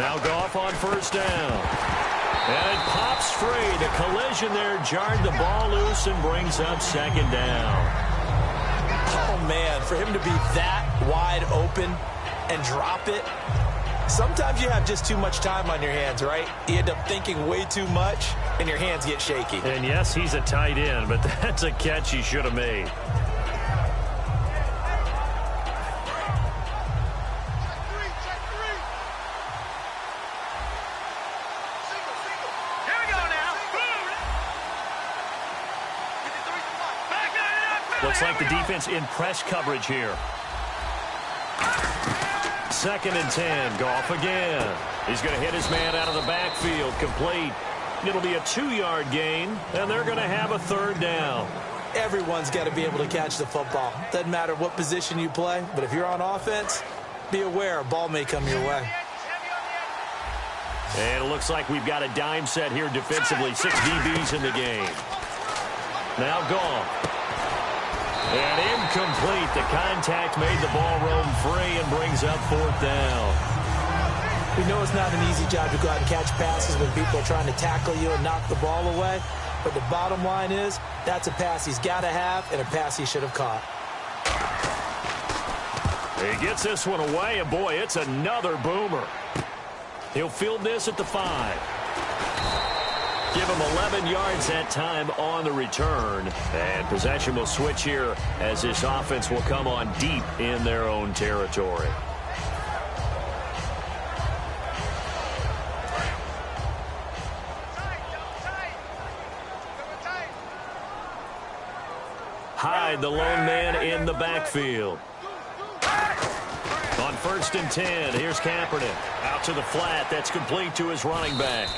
Now Goff on first down. And it pops free. The collision there jarred the ball loose and brings up second down. Oh, man, for him to be that wide open and drop it, sometimes you have just too much time on your hands, right? You end up thinking way too much, and your hands get shaky. And, yes, he's a tight end, but that's a catch he should have made. Looks like the defense in press coverage here. 2nd and 10. Goff again. He's going to hit his man out of the backfield. Complete. It'll be a 2-yard gain, and they're going to have a 3rd down. Everyone's got to be able to catch the football. Doesn't matter what position you play, but if you're on offense, be aware a ball may come your way. And it looks like we've got a dime set here defensively. 6 DBs in the game. Now Goff. And incomplete. The contact made the ball roam free and brings up 4th down. We know it's not an easy job to go out and catch passes when people are trying to tackle you and knock the ball away. But the bottom line is, that's a pass he's got to have and a pass he should have caught. He gets this one away, and boy, it's another boomer. He'll field this at the 5. Give him 11 yards that time on the return. And possession will switch here as this offense will come on deep in their own territory. Hyde, the lone man in the backfield. On 1st and 10, here's Kaepernick. Out to the flat. That's complete to his running back.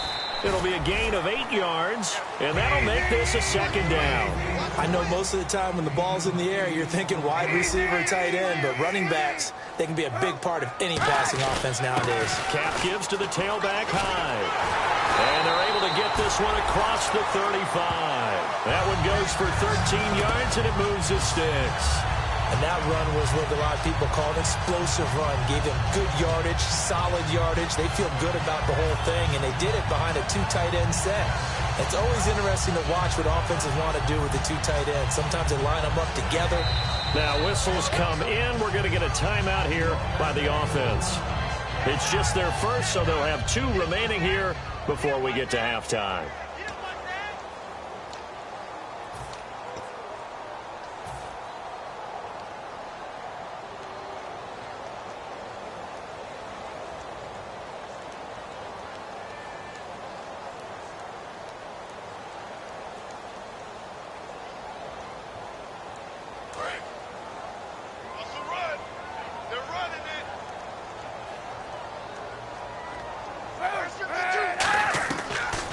It'll be a gain of 8 yards, and that'll make this a 2nd down. I know most of the time when the ball's in the air, you're thinking wide receiver, tight end, but running backs, they can be a big part of any passing offense nowadays. Cap gives to the tailback Hyde. And they're able to get this one across the 35. That one goes for 13 yards, and it moves the sticks. And that run was what a lot of people call an explosive run. Gave them good yardage, solid yardage. They feel good about the whole thing, and they did it behind a 2 tight end set. It's always interesting to watch what offenses want to do with the 2 tight ends. Sometimes they line them up together. Now whistles come in. We're going to get a timeout here by the offense. It's just their first, so they'll have 2 remaining here before we get to halftime.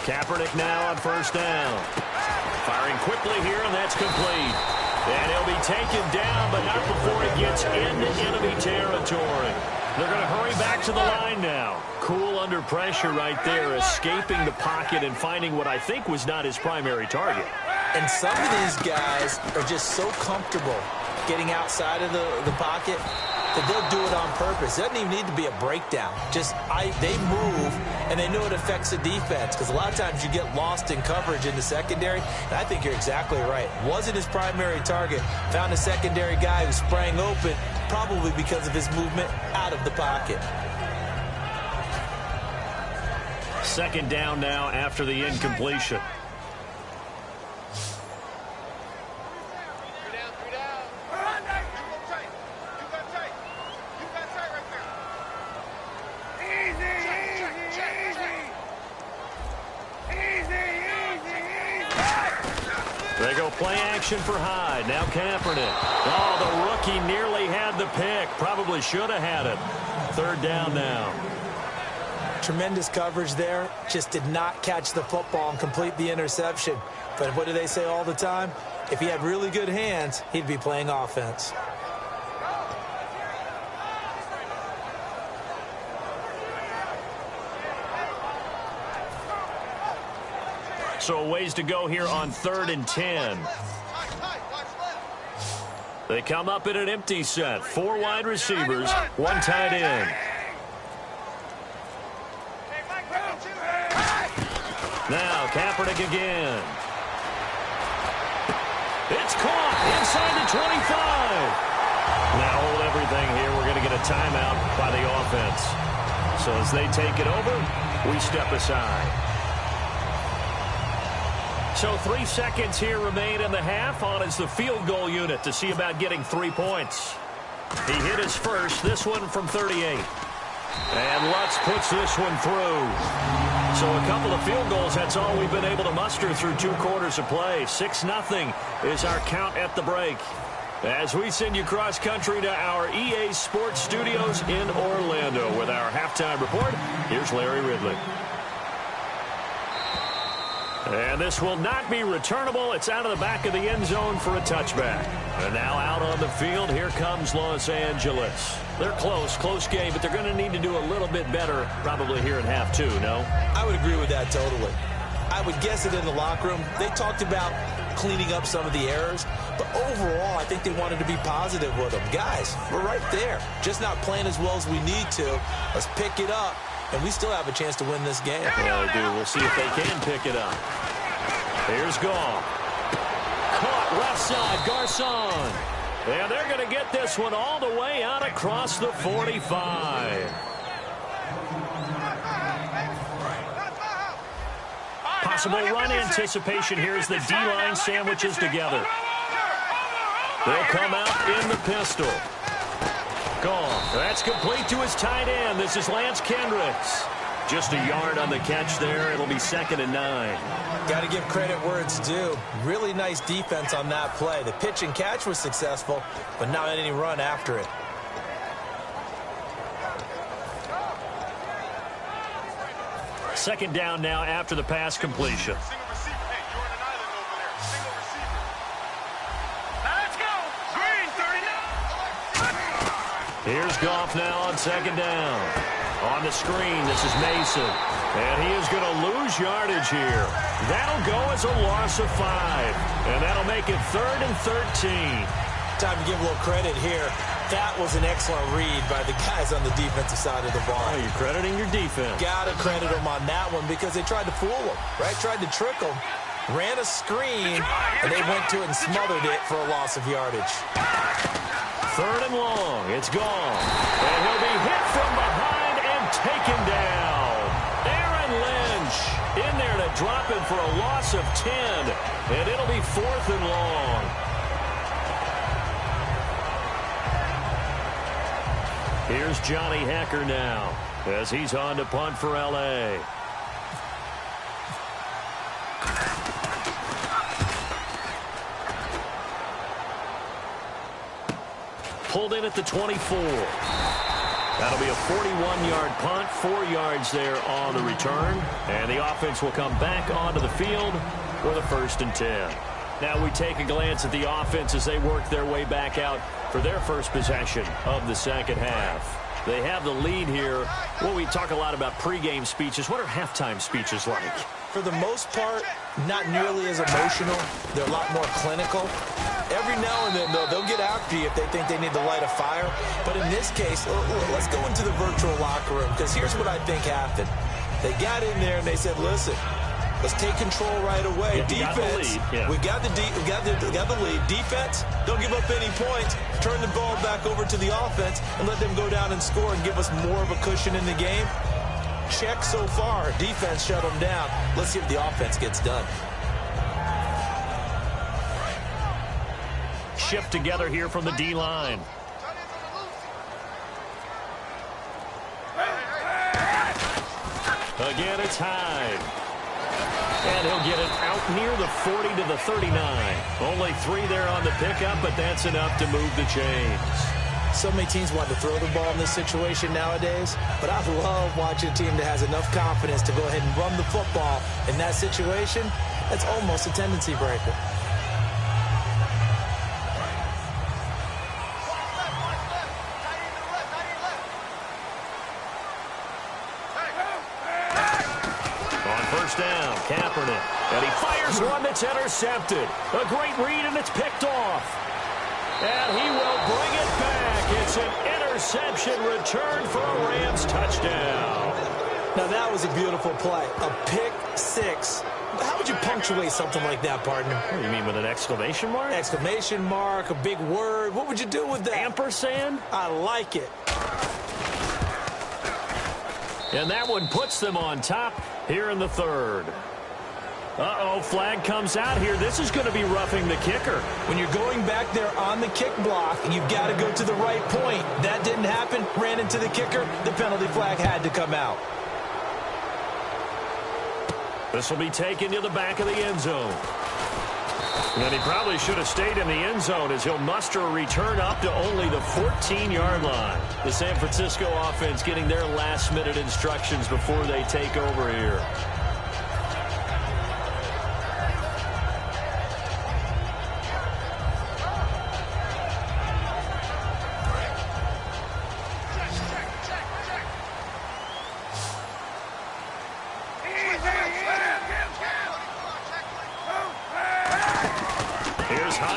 Kaepernick now on 1st down. Firing quickly here, and that's complete. And he'll be taken down, but not before he gets into enemy territory. They're going to hurry back to the line now. Cool under pressure right there, escaping the pocket and finding what I think was not his primary target. And some of these guys are just so comfortable getting outside of the pocket that they'll do it on purpose. It doesn't even need to be a breakdown. Just they move, and they know it affects the defense, because a lot of times you get lost in coverage in the secondary, and I think you're exactly right. Wasn't his primary target. Found a secondary guy who sprang open, probably because of his movement out of the pocket. 2nd down now after the incompletion. They go play action for Hyde. Now Kaepernick. Oh, the rookie nearly had the pick. Probably should have had it. 3rd down now. Tremendous coverage there. Just did not catch the football and complete the interception. But what do they say all the time? If he had really good hands, he'd be playing offense. So a ways to go here on 3rd and 10. They come up in an empty set. 4 wide receivers, 1 tight end. Now Kaepernick again. It's caught inside the 25. Now hold everything here. We're going to get a timeout by the offense. So as they take it over, we step aside. So 3 seconds here remain in the half. On is the field goal unit to see about getting 3 points. He hit his first, this one from 38. And Lutz puts this one through. So a couple of field goals, that's all we've been able to muster through 2 quarters of play. 6-0 is our count at the break. As we send you cross-country to our EA Sports Studios in Orlando with our halftime report, here's Larry Ridley. And this will not be returnable. It's out of the back of the end zone for a touchback. And now out on the field, here comes Los Angeles. They're close game, but they're going to need to do a little bit better probably here in half 2, no? I would agree with that totally. I would guess it in the locker room. They talked about cleaning up some of the errors, but overall, I think they wanted to be positive with them. Guys, we're right there. Just not playing as well as we need to. Let's pick it up, and we still have a chance to win this game. Yeah, they do. We'll see if they can pick it up. Here's Goff. Caught left side, Garcon. And they're going to get this one all the way out across the 45. Possible run anticipation here as the D-line sandwiches together. They'll come out in the pistol. Goff. That's complete to his tight end. This is Lance Kendricks. Just a yard on the catch there. It'll be 2nd and 9. Got to give credit where it's due. Really nice defense on that play. The pitch and catch was successful, but not any run after it. Second down now after the pass completion. Here's Goff now on 2nd down. On the screen, this is Mason. And he is going to lose yardage here. That'll go as a loss of 5. And that'll make it 3rd and 13. Time to give a little credit here. That was an excellent read by the guys on the defensive side of the ball. Oh, you're crediting your defense. Got to credit them on that one because they tried to fool them, right? Tried to trick them. Ran a screen, and they went to it and smothered it for a loss of yardage. 3rd and long. It's gone. And he'll be hit from behind and taken down. Aaron Lynch in there to drop him for a loss of 10. And it'll be 4th and long. Here's Johnny Hecker now as he's on to punt for L.A. Pulled in at the 24. That'll be a 41-yard punt, 4 yards there on the return. And the offense will come back onto the field with a 1st and 10. Now we take a glance at the offense as they work their way back out for their first possession of the second half. They have the lead here. Well, we talk a lot about pregame speeches. What are halftime speeches like? For the most part, not nearly as emotional. They're a lot more clinical. Every now and then, though, they'll get after you if they think they need to light a fire. But in this case, let's go into the virtual locker room, because here's what I think happened. They got in there and they said, listen, let's take control right away. Defense, we got the lead. Defense, don't give up any points. Turn the ball back over to the offense and let them go down and score and give us more of a cushion in the game. Check so far. Defense shut them down. Let's see if the offense gets done. Shift together here from the D-line. Again, it's Hyde. And he'll get it out near the 40 to the 39. Only 3 there on the pickup, but that's enough to move the chains. So many teams want to throw the ball in this situation nowadays, but I love watching a team that has enough confidence to go ahead and run the football in that situation. That's almost a tendency breaker. Down, Kaepernick, and he fires one that's intercepted. A great read, and it's picked off. And he will bring it back. It's an interception return for a Rams touchdown. Now, that was a beautiful play. A pick six. How would you punctuate something like that, partner? What do you mean, with an exclamation mark? Exclamation mark, a big word. What would you do with that? Ampersand? I like it. And that one puts them on top here in the third. Uh-oh, flag comes out here. This is going to be roughing the kicker. When you're going back there on the kick block, you've got to go to the right point. That didn't happen. Ran into the kicker. The penalty flag had to come out. This will be taken to the back of the end zone. And he probably should have stayed in the end zone as he'll muster a return up to only the 14-yard line. The San Francisco offense getting their last-minute instructions before they take over here.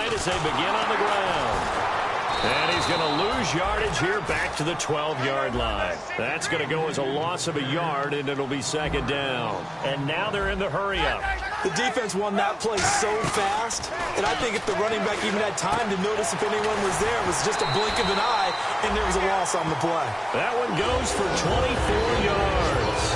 As they begin on the ground. And he's going to lose yardage here back to the 12-yard line. That's going to go as a loss of a yard, and it'll be second down. And now they're in the hurry-up. The defense won that play so fast, and I think if the running back even had time to notice if anyone was there, it was just a blink of an eye, and there was a loss on the play. That one goes for 24 yards.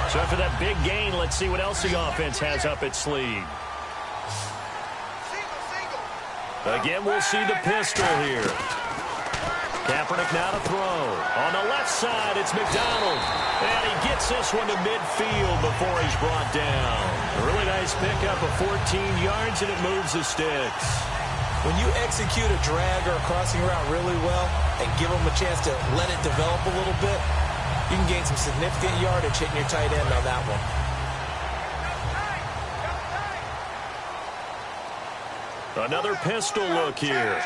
So after that big gain, let's see what else the offense has up its sleeve. Again, we'll see the pistol here. Kaepernick now to throw. On the left side, it's McDonald. And he gets this one to midfield before he's brought down. A really nice pickup of 14 yards, and it moves the sticks. When you execute a drag or a crossing route really well and give them a chance to let it develop a little bit, you can gain some significant yardage hitting your tight end on that one. Another pistol look here.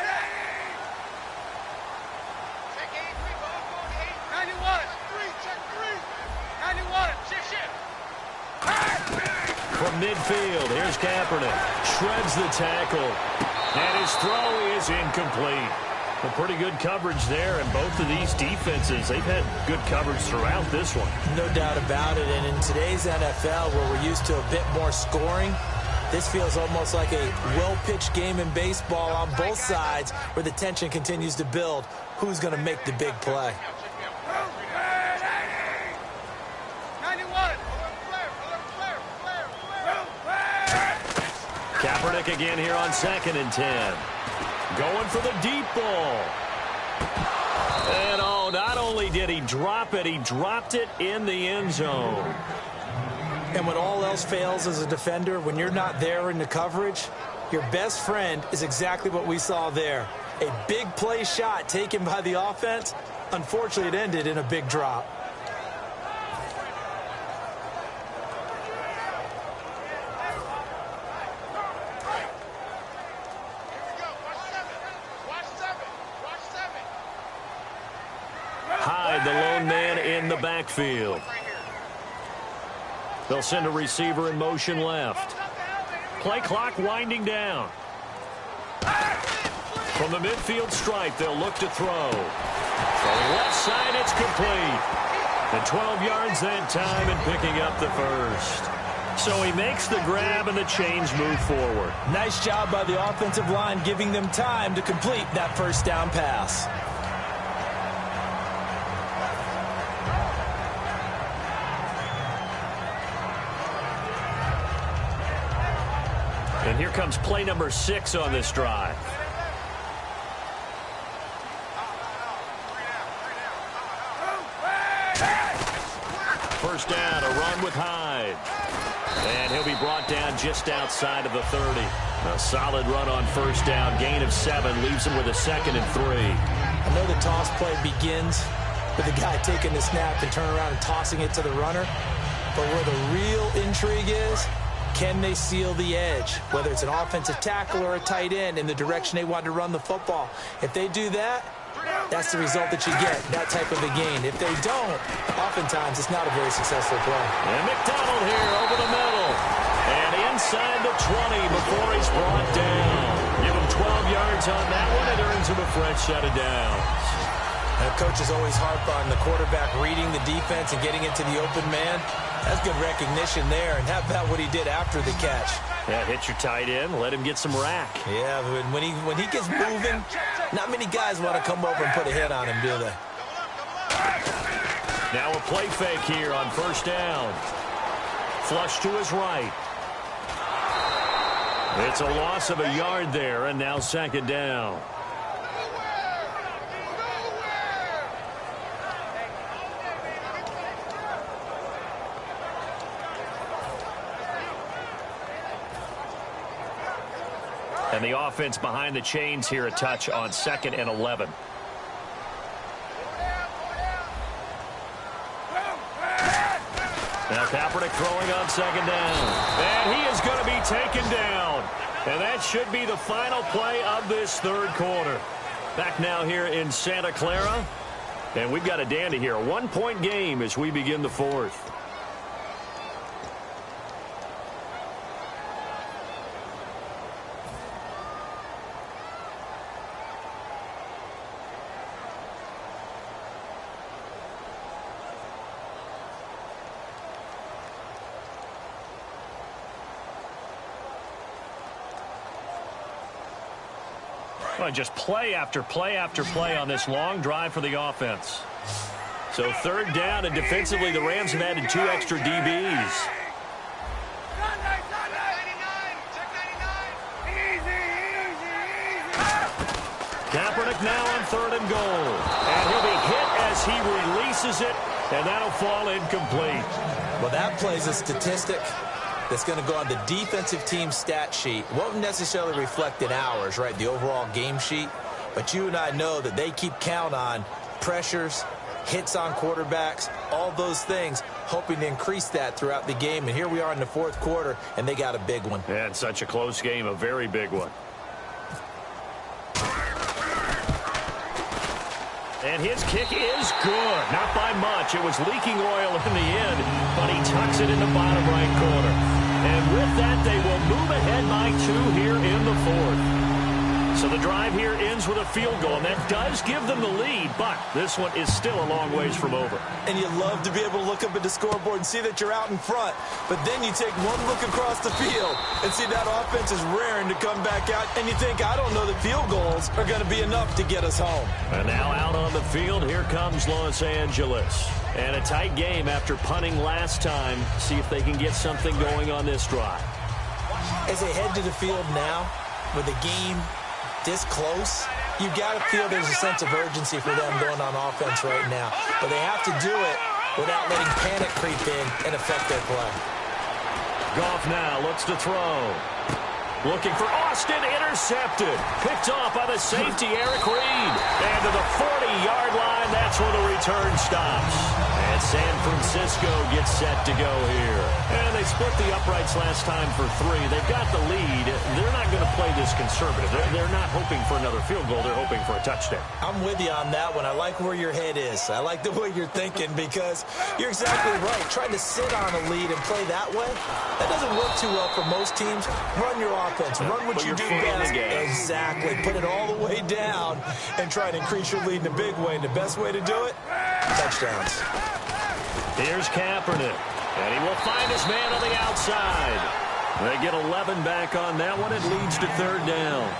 From midfield, here's Kaepernick. Shreds the tackle. And his throw is incomplete. Well, pretty good coverage there, and both of these defenses, they've had good coverage throughout this one. No doubt about it, and in today's NFL, where we're used to a bit more scoring, this feels almost like a well-pitched game in baseball on both sides where the tension continues to build. Who's going to make the big play? Kaepernick again here on 2nd and 10. Going for the deep ball. And oh, not only did he drop it, he dropped it in the end zone. And when all else fails as a defender, when you're not there in the coverage, your best friend is exactly what we saw there. A big play shot taken by the offense. Unfortunately, it ended in a big drop. Hyde, the lone man in the backfield. They'll send a receiver in motion left. Play clock winding down. From the midfield stripe, they'll look to throw. Throwing left side, it's complete. And 12 yards that time and picking up the first. So he makes the grab and the chains move forward. Nice job by the offensive line giving them time to complete that first down pass. And here comes play number 6 on this drive. First down, a run with Hyde. And he'll be brought down just outside of the 30. A solid run on first down. Gain of 7 leaves him with a 2nd and 3. I know the toss play begins with the guy taking the snap and turning around and tossing it to the runner. But where the real intrigue is, can they seal the edge? Whether it's an offensive tackle or a tight end in the direction they want to run the football. If they do that, that's the result that you get, that type of a gain. If they don't, oftentimes it's not a very successful play. And McDonald here over the middle. And inside to 20 before he's brought down. Give him 12 yards on that one. It earns him a fresh set of downs. And coaches always harp on the quarterback reading the defense and getting it to the open man. That's good recognition there. And how about what he did after the catch? Yeah, hit your tight end, let him get some rack. Yeah, when he gets moving, not many guys want to come over and put a hit on him, do they? Now a play fake here on first down. Flush to his right. It's a loss of a yard there, and now second down. And the offense behind the chains here a touch on 2nd and 11. Now Kaepernick throwing on second down. And he is going to be taken down. And that should be the final play of this third quarter. Back now here in Santa Clara. And we've got a dandy here. A 1-point game as we begin the fourth. Well, just play after play after play on this long drive for the offense. So third down, and defensively the Rams have added 2 extra DBs. Kaepernick now on 3rd and goal. And he'll be hit as he releases it, and that'll fall incomplete. Well, that plays a statistic that's going to go on the defensive team stat sheet. Won't necessarily reflect in ours, right, the overall game sheet. But you and I know that they keep count on pressures, hits on quarterbacks, all those things, hoping to increase that throughout the game. And here we are in the fourth quarter, and they got a big one. Yeah, it's such a close game, a very big one. And his kick is good. Not by much. It was leaking oil in the end, but he tucks it in the bottom right corner. And with that, they will move ahead by 2 here in the fourth. So the drive here ends with a field goal, and that does give them the lead, but this one is still a long ways from over. And you love to be able to look up at the scoreboard and see that you're out in front, but then you take one look across the field and see that offense is raring to come back out, and you think, I don't know that field goals are going to be enough to get us home. And now out on the field, here comes Los Angeles. And a tight game after punting last time. See if they can get something going on this drive. As they head to the field now, with the game this close, you got to feel there's a sense of urgency for them going on offense right now. But they have to do it without letting panic creep in and affect their play. Goff now looks to throw. Looking for Austin, intercepted. Picked off by the safety, Eric Reed. And to the 40-yard line, that's where the return stops. And San Francisco gets set to go here. And they split the uprights last time for 3. They've got the lead. They're not going to play this conservative. They're not hoping for another field goal. They're hoping for a touchdown. I'm with you on that one. I like where your head is. I like the way you're thinking because you're exactly right. Trying to sit on a lead and play that way, that doesn't work too well for most teams. Run your offense. Run what you do best. Exactly. Put it all the way down and try to increase your lead in a big way. And the best way to do it, touchdowns. Here's Kaepernick. And he will find his man on the outside. They get 11 back on that one. It leads to third down.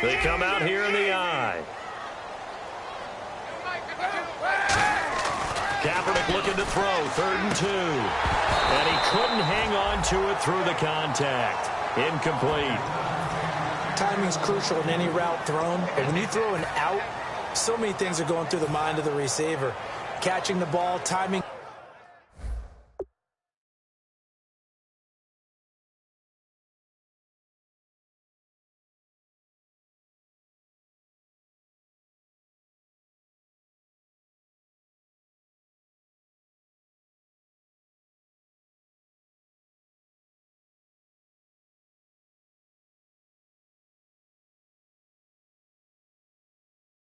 They come out here in the eye. Kaepernick looking to throw, 3rd and 2. And he couldn't hang on to it through the contact. Incomplete. Timing's crucial in any route thrown. But when you throw an out, so many things are going through the mind of the receiver. Catching the ball, timing.